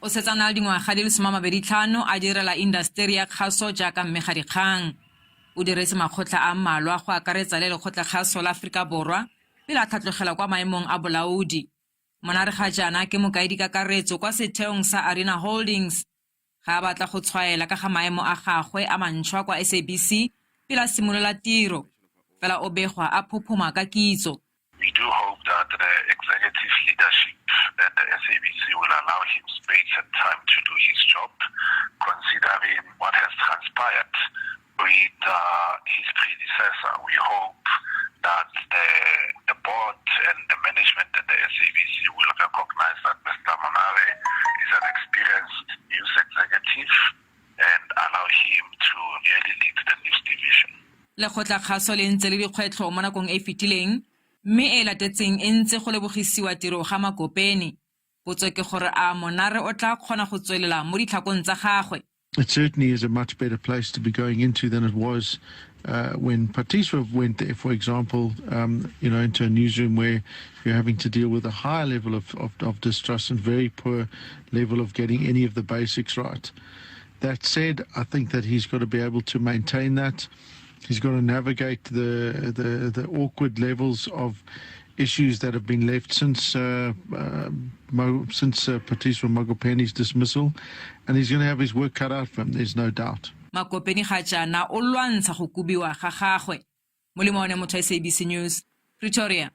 o setsana le dingwaga di le 25 a direla industry ya kgaso jaaka mmegadikgang. O diretse makgotla a mmalwa go akaretsa le lekgotlakgaso la Aforika Borwa pele a tlhatlogela kwa maemong a bolaodi. Monare ga jaana ke mokaedi kakaretso kwa setheong sa Arena Holdings. Ga a batla go tshwaela ka ga maemo a gagwe a mantšhwa kwa SABC pele a simolola tiro. Fela o begwa a phophoma ka kitso. We do hope that the executive leadership at the SABC will allow him space and time to do his job, considering what has transpired with his predecessor. We hope that the board and the management at the SABC will recognize that Mr. Monare is an experienced news executive and allow him to really lead the news division. Lekgotlakgaso le ntse le dikgwetlho mo nakong e fetileng, mme e latetseng e ntse go lebogisiwa tiro ga Magopeni. Potso ke gore a Monare o tla kgona go tswelela mo ditlhakong tsa gagwe. It certainly is a much better place to be going into than it was when Phathiswa went there, for example, into a newsroom where you're having to deal with a high level of distrust and very poor level of getting any of the basics right. That said, I think that he's got to be able to maintain that. He's got to navigate the awkward levels of issues that have been left since Phathiswa Magopeni's dismissal, and he's going to have his work cut out for him, there's no doubt. Magopeni ga jaana o lwantsha go kubiwa ga gagwe. Mo le mone motho SABC News, Pretoria.